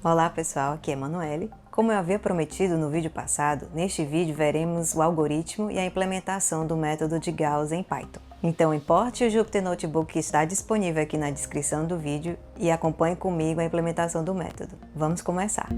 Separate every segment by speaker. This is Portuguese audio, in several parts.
Speaker 1: Olá pessoal, aqui é Emanuele. Como eu havia prometido no vídeo passado, neste vídeo veremos o algoritmo e a implementação do método de Gauss em Python. Então importe o Jupyter Notebook que está disponível aqui na descrição do vídeo e acompanhe comigo a implementação do método. Vamos começar!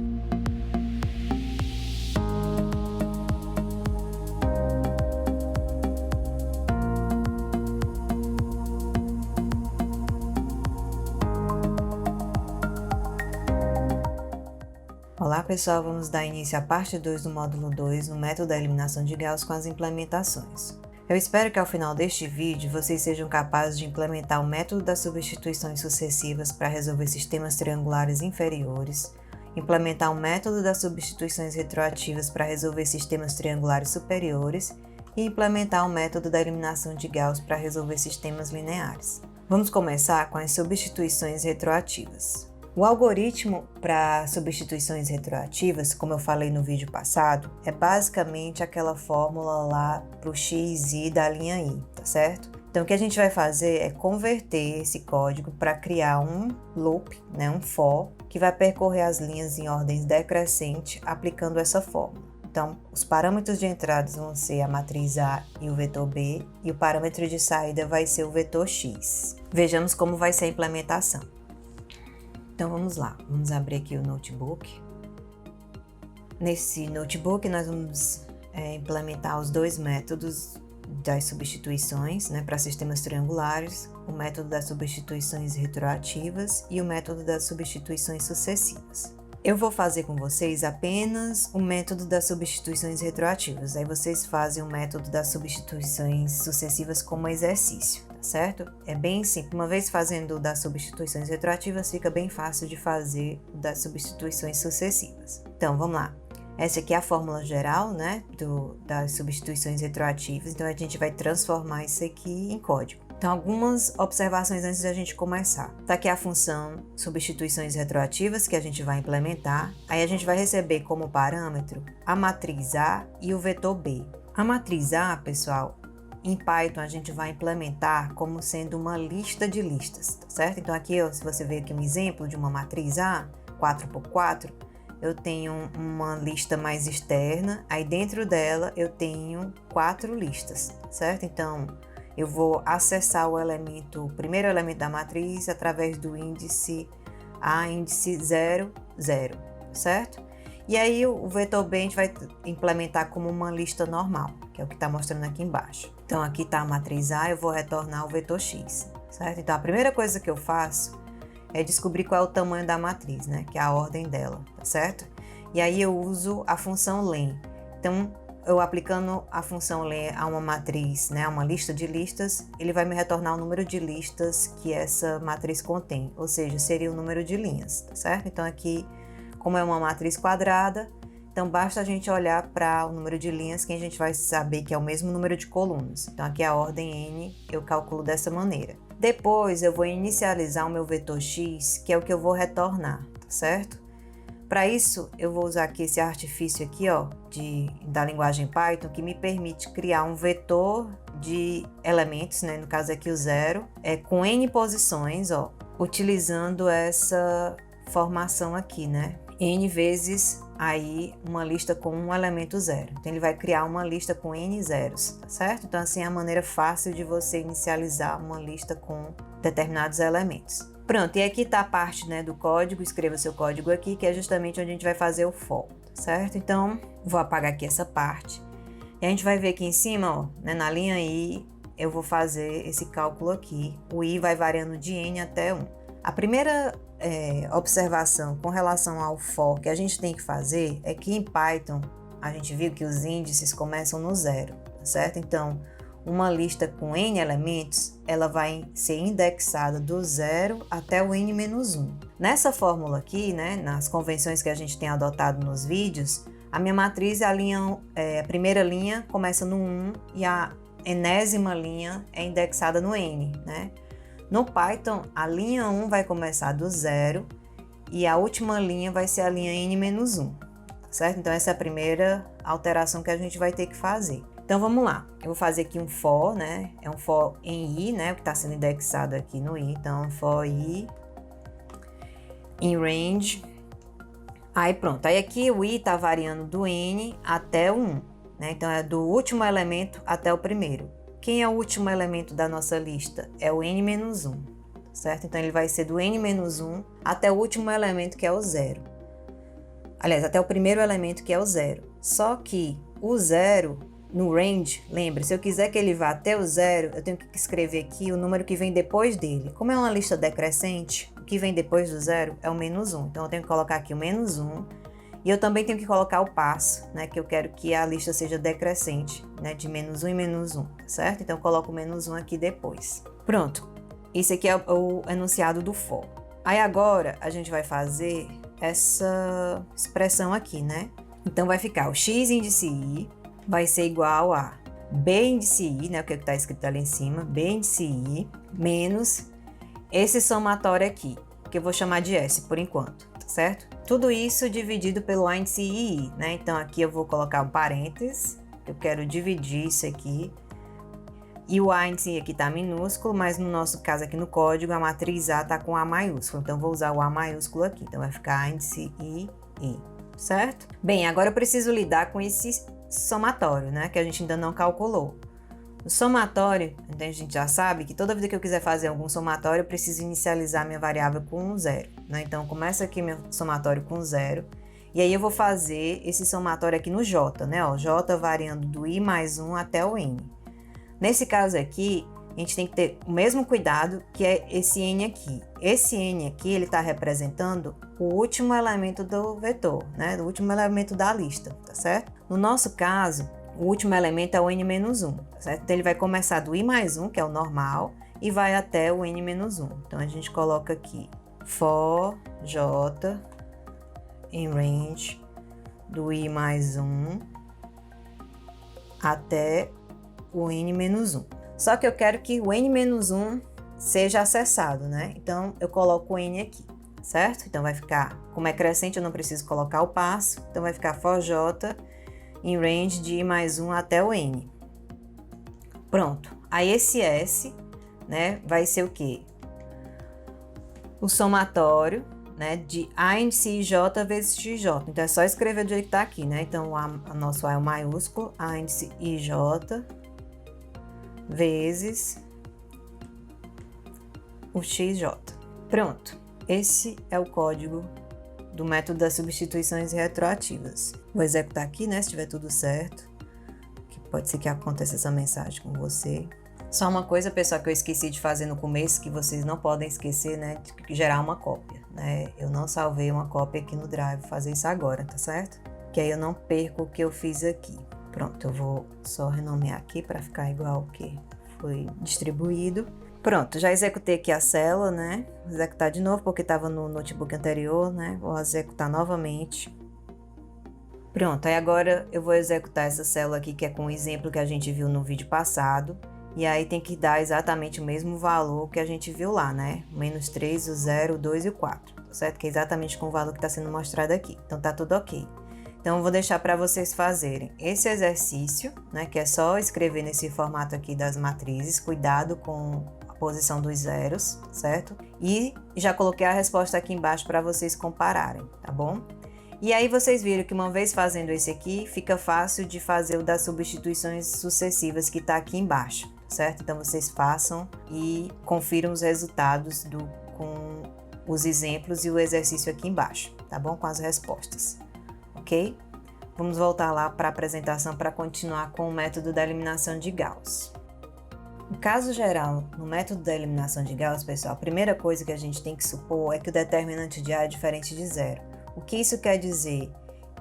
Speaker 1: Olá pessoal, vamos dar início à parte 2 do módulo 2 no método da eliminação de Gauss com as implementações. Eu espero que ao final deste vídeo vocês sejam capazes de implementar o método das substituições sucessivas para resolver sistemas triangulares inferiores, implementar o método das substituições retroativas para resolver sistemas triangulares superiores e implementar o método da eliminação de Gauss para resolver sistemas lineares. Vamos começar com as substituições retroativas. O algoritmo para substituições retroativas, como eu falei no vídeo passado, é basicamente aquela fórmula lá para o x, y da linha i, tá certo? Então o que a gente vai fazer é converter esse código para criar um loop, um for, que vai percorrer as linhas em ordem decrescente aplicando essa fórmula. Então, os parâmetros de entrada vão ser a matriz A e o vetor B, e o parâmetro de saída vai ser o vetor x. Vejamos como vai ser a implementação. Então vamos lá, vamos abrir aqui o notebook. Nesse notebook nós vamos implementar os dois métodos das substituições para sistemas triangulares, o método das substituições retroativas e o método das substituições sucessivas. Eu vou fazer com vocês apenas o método das substituições retroativas, aí vocês fazem o método das substituições sucessivas como exercício, tá certo? É bem simples, uma vez fazendo das substituições retroativas, fica bem fácil de fazer das substituições sucessivas. Então, vamos lá. Essa aqui é a fórmula geral, das substituições retroativas, então a gente vai transformar isso aqui em código. Então, algumas observações antes da gente começar. Tá aqui a função substituições retroativas que a gente vai implementar. Aí a gente vai receber como parâmetro a matriz A e o vetor B. A matriz A, pessoal, em Python a gente vai implementar como sendo uma lista de listas, tá certo? Então aqui, se você ver aqui um exemplo de uma matriz A, 4x4, eu tenho uma lista mais externa, aí dentro dela eu tenho 4 listas, certo? Então, eu vou acessar o primeiro elemento da matriz através do índice A, índice 0, 0, certo? E aí o vetor B a gente vai implementar como uma lista normal, que é o que está mostrando aqui embaixo. Então aqui está a matriz A, eu vou retornar o vetor X, certo? Então a primeira coisa que eu faço é descobrir qual é o tamanho da matriz, que é a ordem dela, tá certo? E aí eu uso a função len. Então, eu aplicando a função len a uma matriz, a uma lista de listas, ele vai me retornar o número de listas que essa matriz contém, ou seja, seria o número de linhas, tá certo? Então aqui, como é uma matriz quadrada, então basta a gente olhar para o número de linhas que a gente vai saber que é o mesmo número de colunas. Então aqui a ordem n eu calculo dessa maneira. Depois eu vou inicializar o meu vetor x, que é o que eu vou retornar, tá certo? Para isso, eu vou usar aqui esse artifício aqui, da linguagem Python, que me permite criar um vetor de elementos, no caso aqui o 0, com n posições, utilizando essa formação aqui, n vezes aí uma lista com um elemento 0. Então, ele vai criar uma lista com n zeros, tá certo? Então, assim é a maneira fácil de você inicializar uma lista com determinados elementos. Pronto, e aqui está a parte do código, escreva seu código aqui, que é justamente onde a gente vai fazer o for, certo? Então, vou apagar aqui essa parte. E a gente vai ver aqui em cima, na linha i, eu vou fazer esse cálculo aqui. O i vai variando de n até 1. A primeira observação com relação ao for que a gente tem que fazer é que em Python, a gente viu que os índices começam no 0, certo? Então, uma lista com n elementos, ela vai ser indexada do 0 até o n-1. Nessa fórmula aqui, nas convenções que a gente tem adotado nos vídeos, a minha matriz, a primeira linha começa no 1 e a enésima linha é indexada no n, No Python, a linha 1 vai começar do 0 e a última linha vai ser a linha n-1, certo? Então essa é a primeira alteração que a gente vai ter que fazer. Então vamos lá, eu vou fazer aqui um for, é um for em i, o que está sendo indexado aqui no i, então for i in range Aí pronto, aí aqui o i está variando do n até o 1, né? Então é do último elemento até o primeiro. Quem é o último elemento da nossa lista? É o n-1, certo? Então ele vai ser do n-1 até o último elemento, que é o 0. Aliás, até o primeiro elemento, que é o 0. Só que o 0, no range, lembra, se eu quiser que ele vá até o 0, eu tenho que escrever aqui o número que vem depois dele. Como é uma lista decrescente, o que vem depois do 0 é o -1. Então eu tenho que colocar aqui o -1. E eu também tenho que colocar o passo, né, que eu quero que a lista seja decrescente, né, de -1 em -1, certo? Então eu coloco o -1 aqui depois. Pronto, isso aqui é o enunciado do for. Aí agora a gente vai fazer essa expressão aqui, né? Então vai ficar o x índice i vai ser igual a b índice i, né, o que está escrito ali em cima, b índice i, menos esse somatório aqui, que eu vou chamar de S por enquanto, tá certo? Tudo isso dividido pelo A índice i, né? Então aqui eu vou colocar um parênteses, eu quero dividir isso aqui. E o A índice aqui tá minúsculo, mas no nosso caso aqui no código, a matriz A tá com A maiúsculo. Então, eu vou usar o A maiúsculo aqui. Então, vai ficar A índice I, certo? Bem, agora eu preciso lidar com esse somatório, né? Que a gente ainda não calculou. O somatório, então a gente já sabe que toda vez que eu quiser fazer algum somatório, eu preciso inicializar minha variável com 0, né? Então, começa aqui meu somatório com 0. E aí eu vou fazer esse somatório aqui no J, né? Ó, J variando do I mais 1 até o N. Nesse caso aqui, a gente tem que ter o mesmo cuidado que é esse N aqui. Esse N aqui, ele está representando o último elemento do vetor, né? O último elemento da lista, tá certo? No nosso caso, o último elemento é o N-1, tá certo? Então, ele vai começar do I mais 1, que é o normal, e vai até o N-1. Então, a gente coloca aqui for J em range do I mais 1 até o N-1. Só que eu quero que o N-1 seja acessado, né? Então, eu coloco o N aqui, certo? Então, vai ficar, como é crescente, eu não preciso colocar o passo. Então, vai ficar for J em range de I mais 1 até o N. Pronto. Aí, esse S, né, vai ser o quê? O somatório, né, de A índice IJ vezes XJ. Então, é só escrever do jeito que tá aqui, né? Então, o nosso A é o maiúsculo, A índice IJ vezes o XJ. Pronto. Esse é o código do método das substituições retroativas. Vou executar aqui, né, se estiver tudo certo. Que pode ser que aconteça essa mensagem com você. Só uma coisa, pessoal, que eu esqueci de fazer no começo, que vocês não podem esquecer, né, de gerar uma cópia, né? Eu não salvei uma cópia aqui no Drive, vou fazer isso agora, tá certo? Que aí eu não perco o que eu fiz aqui. Pronto, eu vou só renomear aqui para ficar igual o que foi distribuído. Pronto, já executei aqui a célula, né? Vou executar de novo porque estava no notebook anterior, né? Vou executar novamente. Pronto, aí agora eu vou executar essa célula aqui que é com o exemplo que a gente viu no vídeo passado. E aí tem que dar exatamente o mesmo valor que a gente viu lá, né? O -3, o 0, o 2 e o 4, tá certo? Que é exatamente com o valor que está sendo mostrado aqui. Então tá tudo ok. Então, eu vou deixar para vocês fazerem esse exercício, né, que é só escrever nesse formato aqui das matrizes, cuidado com a posição dos zeros, certo? E já coloquei a resposta aqui embaixo para vocês compararem, tá bom? E aí vocês viram que uma vez fazendo esse aqui, fica fácil de fazer o das substituições sucessivas que está aqui embaixo, certo? Então, vocês façam e confiram os resultados com os exemplos e o exercício aqui embaixo, tá bom? Com as respostas. Ok? Vamos voltar lá para a apresentação para continuar com o método da eliminação de Gauss. No caso geral, no método da eliminação de Gauss, pessoal, a primeira coisa que a gente tem que supor é que o determinante de A é diferente de zero. O que isso quer dizer?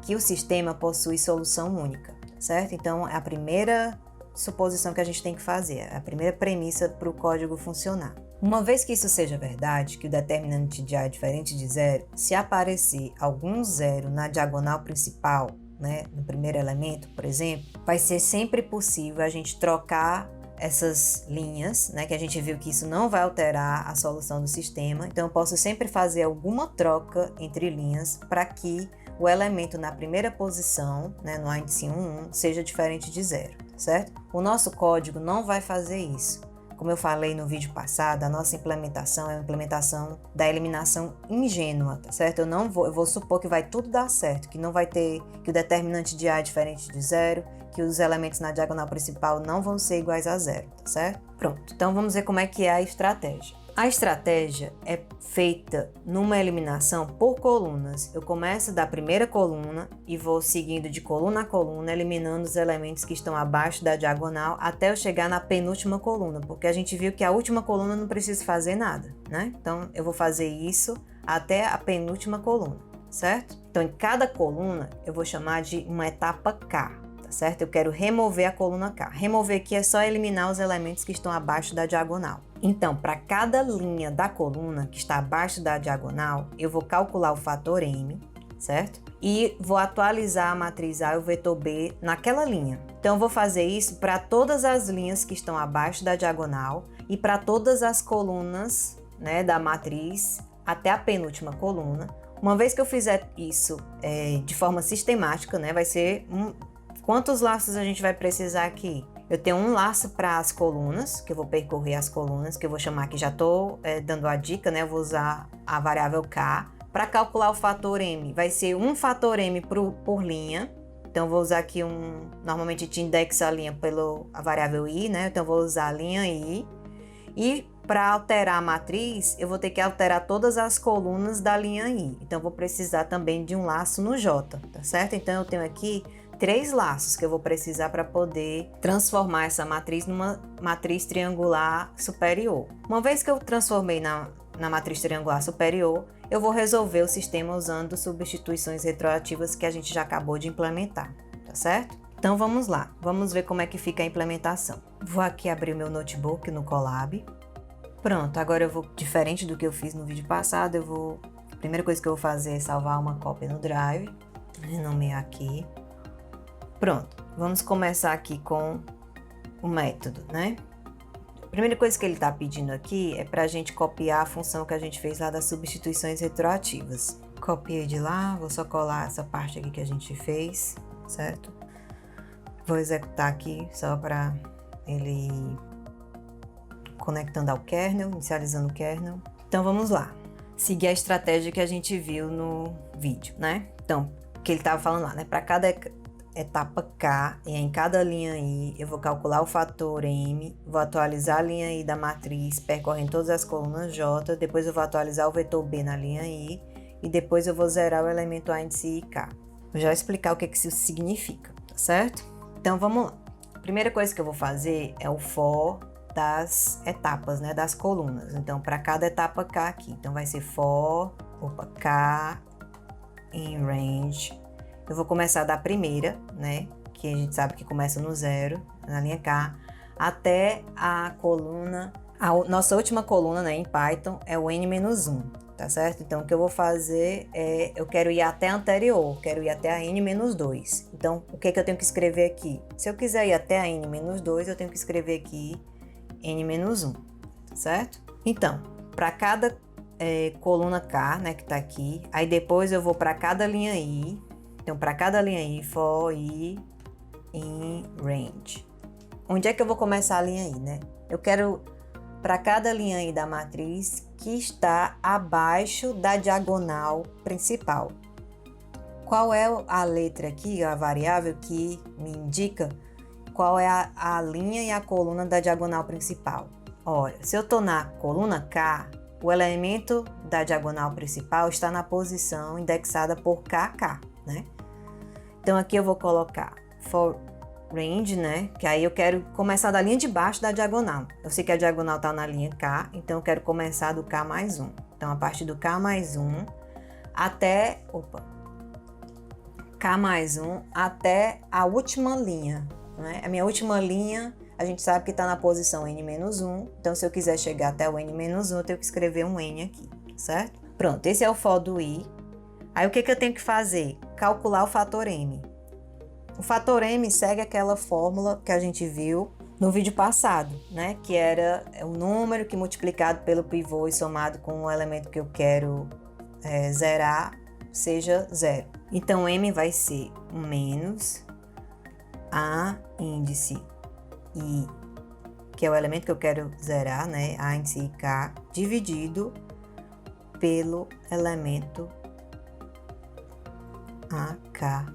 Speaker 1: Que o sistema possui solução única, certo? Então, é a primeira suposição que a gente tem que fazer, é a primeira premissa para o código funcionar. Uma vez que isso seja verdade, que o determinante de A é diferente de zero, se aparecer algum zero na diagonal principal, né, no primeiro elemento, por exemplo, vai ser sempre possível a gente trocar essas linhas, né, que a gente viu que isso não vai alterar a solução do sistema. Então, eu posso sempre fazer alguma troca entre linhas para que o elemento na primeira posição, né, no índice 1, seja diferente de zero, certo? O nosso código não vai fazer isso. como eu falei no vídeo passado, a nossa implementação é uma implementação da eliminação ingênua, tá certo? Eu vou supor que vai tudo dar certo, que não vai ter, que o determinante de A é diferente de zero, que os elementos na diagonal principal não vão ser iguais a zero, tá certo? Pronto, então vamos ver como é que é a estratégia. A estratégia é feita numa eliminação por colunas. Eu começo da primeira coluna e vou seguindo de coluna a coluna, eliminando os elementos que estão abaixo da diagonal até eu chegar na penúltima coluna, porque a gente viu que a última coluna não precisa fazer nada, né? Então, eu vou fazer isso até a penúltima coluna, certo? Então, em cada coluna, eu vou chamar de uma etapa K, tá certo? Eu quero remover a coluna K. Remover aqui é só eliminar os elementos que estão abaixo da diagonal. Então, para cada linha da coluna que está abaixo da diagonal, eu vou calcular o fator M, certo? E vou atualizar a matriz A e o vetor B naquela linha. Então, eu vou fazer isso para todas as linhas que estão abaixo da diagonal e para todas as colunas, né, da matriz até a penúltima coluna. Uma vez que eu fizer isso de forma sistemática, né, vai ser quantos laços a gente vai precisar aqui? Eu tenho um laço para as colunas, que eu vou percorrer as colunas, que eu vou chamar aqui, já estou dando a dica, né? Eu vou usar a variável K. Para calcular o fator M, vai ser um fator M por linha. Então, eu vou usar aqui normalmente a gente indexa a linha pela variável I, né? Então, eu vou usar a linha I. E para alterar a matriz, eu vou ter que alterar todas as colunas da linha I. Então, eu vou precisar também de um laço no J, tá certo? Então, eu tenho aqui 3 laços que eu vou precisar para poder transformar essa matriz numa matriz triangular superior. Uma vez que eu transformei na matriz triangular superior, eu vou resolver o sistema usando substituições retroativas que a gente já acabou de implementar, tá certo? Então vamos lá, vamos ver como é que fica a implementação. Vou aqui abrir o meu notebook no Colab. Pronto, agora eu vou, diferente do que eu fiz no vídeo passado, a primeira coisa que eu vou fazer é salvar uma cópia no Drive, renomear aqui. Pronto, vamos começar aqui com o método, né? A primeira coisa que ele está pedindo aqui é para a gente copiar a função que a gente fez lá das substituições retroativas. Copiei de lá, vou só colar essa parte aqui que a gente fez, certo? Vou executar aqui só para ele ir conectando ao kernel, inicializando o kernel. Então vamos lá, seguir a estratégia que a gente viu no vídeo, né? Então, o que ele estava falando lá, né? Para cada etapa K, e em cada linha I, eu vou calcular o fator M, vou atualizar a linha I da matriz, percorrendo todas as colunas J, depois eu vou atualizar o vetor B na linha I, e depois eu vou zerar o elemento A, índice I e K. Vou já explicar o que isso significa, tá certo? Então vamos lá. A primeira coisa que eu vou fazer é o for das etapas, né, das colunas. Então, para cada etapa K aqui, então vai ser for, K, in range. Eu vou começar da primeira, né, que a gente sabe que começa no 0, na linha K, até a coluna, a nossa última coluna, né, em Python é o n-1, tá certo? Então, o que eu vou fazer é, eu quero ir até a anterior, quero ir até a n-2. Então, o que eu tenho que escrever aqui? Se eu quiser ir até a n-2, eu tenho que escrever aqui n-1, tá certo? Então, para cada coluna K, né, que tá aqui, aí depois eu vou para cada linha I. Então, para cada linha I, for I in range. Onde é que eu vou começar a linha I, né? Eu quero para cada linha I da matriz que está abaixo da diagonal principal. Qual é a letra aqui, a variável que me indica qual é a linha e a coluna da diagonal principal? Olha, se eu estou na coluna K, o elemento da diagonal principal está na posição indexada por KK, né? Então, aqui eu vou colocar for range, né? Que aí eu quero começar da linha de baixo da diagonal. Eu sei que a diagonal está na linha K, então eu quero começar do K mais 1. Então, a partir do K mais 1 até... K mais 1 até a última linha, né? A minha última linha, a gente sabe que está na posição n-1. Então, se eu quiser chegar até o n-1, eu tenho que escrever um n aqui, certo? Pronto, esse é o for do I. Aí, o que eu tenho que fazer? Calcular o fator M. O fator M segue aquela fórmula que a gente viu no vídeo passado, né? Que era o número que multiplicado pelo pivô e somado com o elemento que eu quero zerar, seja 0. Então, M vai ser um menos A índice I que é o elemento que eu quero zerar, né, A índice I, K, dividido pelo elemento A, K,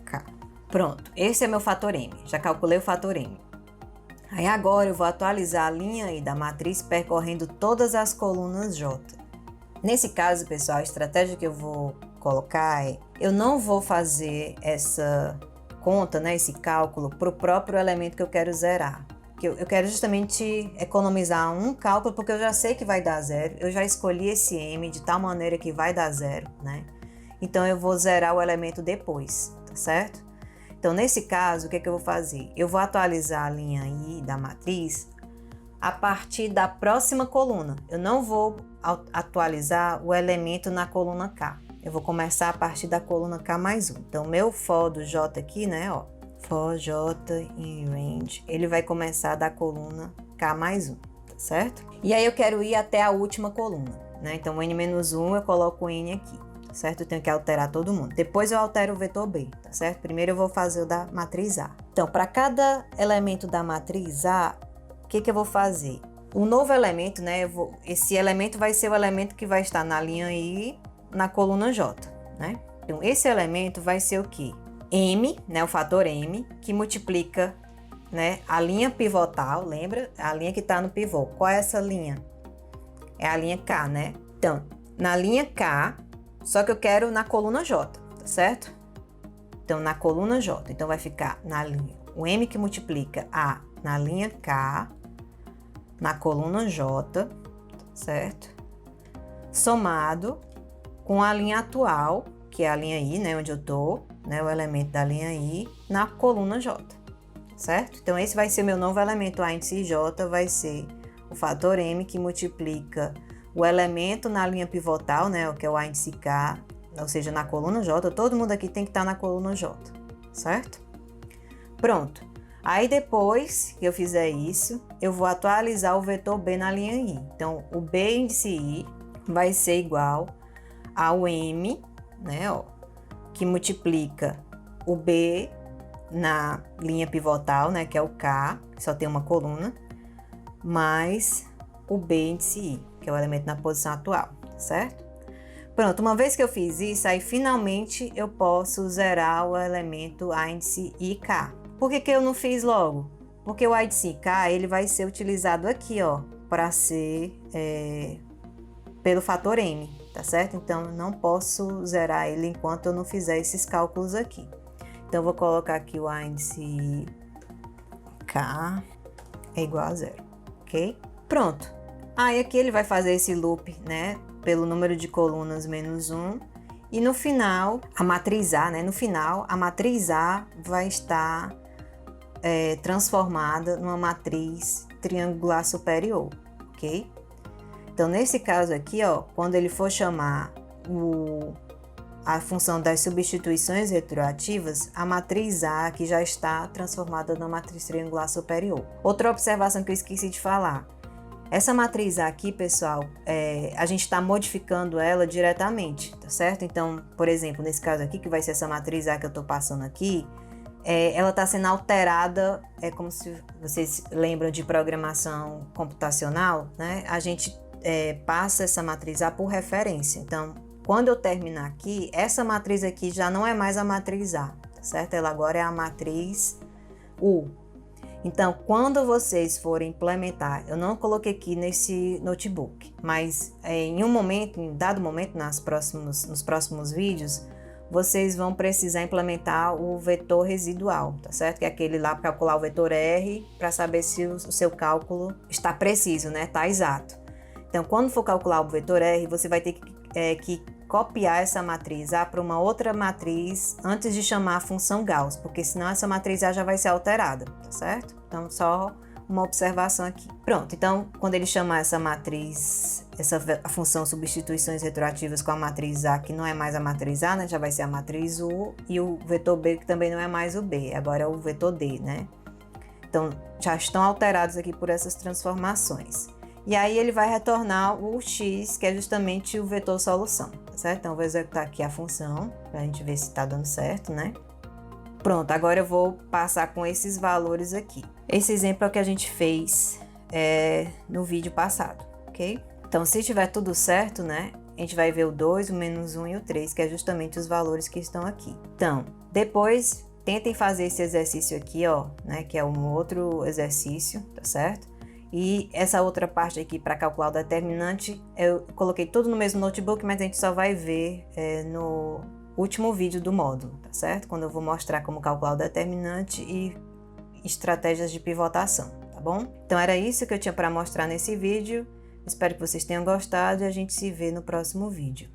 Speaker 1: K. Pronto, esse é meu fator M, já calculei o fator M. Aí agora eu vou atualizar a linha aí da matriz percorrendo todas as colunas J. Nesse caso, pessoal, a estratégia que eu vou colocar é, eu não vou fazer essa conta, né, esse cálculo para o próprio elemento que eu quero zerar. Eu quero justamente economizar um cálculo, porque eu já sei que vai dar zero, eu já escolhi esse M de tal maneira que vai dar zero, né? Então eu vou zerar o elemento depois, tá certo? Então nesse caso, o que é que eu vou fazer? Eu vou atualizar a linha I da matriz a partir da próxima coluna. Eu não vou atualizar o elemento na coluna K. Eu vou começar a partir da coluna K mais 1. Então, meu for do J aqui, né, ó, for J in range, ele vai começar da coluna K mais 1, tá certo? E aí eu quero ir até a última coluna, né? Então, o N-1 eu coloco o N aqui, tá certo? Eu tenho que alterar todo mundo. Depois eu altero o vetor B, tá certo? Primeiro eu vou fazer o da matriz A. Então, para cada elemento da matriz A, o que eu vou fazer? O novo elemento, né? Esse elemento vai ser o elemento que vai estar na linha I, na coluna J, né? Então, esse elemento vai ser o quê? M, né? O fator M, que multiplica, né, a linha pivotal, lembra? A linha que está no pivô. Qual é essa linha? É a linha K, né? Então, na linha K, só que eu quero na coluna J, tá certo? Então, na coluna J. Então, vai ficar na linha o M que multiplica A na linha K, na coluna J, certo? Somado com a linha atual, que é a linha I, né, onde eu tô, né, o elemento da linha I, na coluna J, certo? Então, esse vai ser meu novo elemento, A índice J vai ser o fator M que multiplica o elemento na linha pivotal, né, que é o A índice K, ou seja, na coluna J. Todo mundo aqui tem que estar na coluna J, certo? Pronto. Aí, depois que eu fizer isso, eu vou atualizar o vetor B na linha I. Então, o B índice I vai ser igual ao M, né, ó, que multiplica o B na linha pivotal, né, que é o K, que só tem uma coluna, mais o B índice I, que é o elemento na posição atual, certo? Pronto, uma vez que eu fiz isso, aí finalmente eu posso zerar o elemento A índice IK. Por que eu não fiz logo? Porque o A índice IK, ele vai ser utilizado aqui, ó, para ser pelo fator M, tá certo? Então, eu não posso zerar ele enquanto eu não fizer esses cálculos aqui. Então, eu vou colocar aqui o A índice K é igual a zero, ok? Pronto. Aí, aqui ele vai fazer esse loop, né, pelo número de colunas menos 1. E no final, a matriz A, né, no final, a matriz A vai estar transformada numa matriz triangular superior, ok? Então, nesse caso aqui, ó, quando ele for chamar a função das substituições retroativas, a matriz A aqui já está transformada na matriz triangular superior. Outra observação que eu esqueci de falar. Essa matriz A aqui, pessoal, a gente está modificando ela diretamente, tá certo? Então, por exemplo, nesse caso aqui, que vai ser essa matriz A que eu estou passando aqui, ela está sendo alterada, como se vocês lembram de programação computacional, né? A gente passa essa matriz A por referência. Então, quando eu terminar aqui, essa matriz aqui já não é mais a matriz A, tá certo? Ela agora é a matriz U. Então, quando vocês forem implementar, eu não coloquei aqui nesse notebook, mas em um dado momento, nos próximos vídeos, vocês vão precisar implementar o vetor residual, tá certo? Que é aquele lá para calcular o vetor R, para saber se o seu cálculo está preciso, né? Está exato. Então, quando for calcular o vetor R, você vai ter que copiar essa matriz A para uma outra matriz antes de chamar a função Gauss, porque senão essa matriz A já vai ser alterada, tá certo? Então, só uma observação aqui. Pronto, então, quando ele chamar essa matriz, a função substituições retroativas com a matriz A, que não é mais a matriz A, né? Já vai ser a matriz U, e o vetor B, que também não é mais o B, agora é o vetor D, né? Então, já estão alterados aqui por essas transformações. E aí ele vai retornar o x, que é justamente o vetor solução, tá certo? Então, eu vou executar aqui a função, para a gente ver se está dando certo, né? Pronto, agora eu vou passar com esses valores aqui. Esse exemplo é o que a gente fez no vídeo passado, ok? Então, se tiver tudo certo, né? A gente vai ver o 2, o menos 1 e o 3, que é justamente os valores que estão aqui. Então, depois, tentem fazer esse exercício aqui, ó, né? Que é um outro exercício, tá certo? E essa outra parte aqui para calcular o determinante, eu coloquei tudo no mesmo notebook, mas a gente só vai ver no último vídeo do módulo, tá certo? Quando eu vou mostrar como calcular o determinante e estratégias de pivotação, tá bom? Então era isso que eu tinha para mostrar nesse vídeo. Espero que vocês tenham gostado e a gente se vê no próximo vídeo.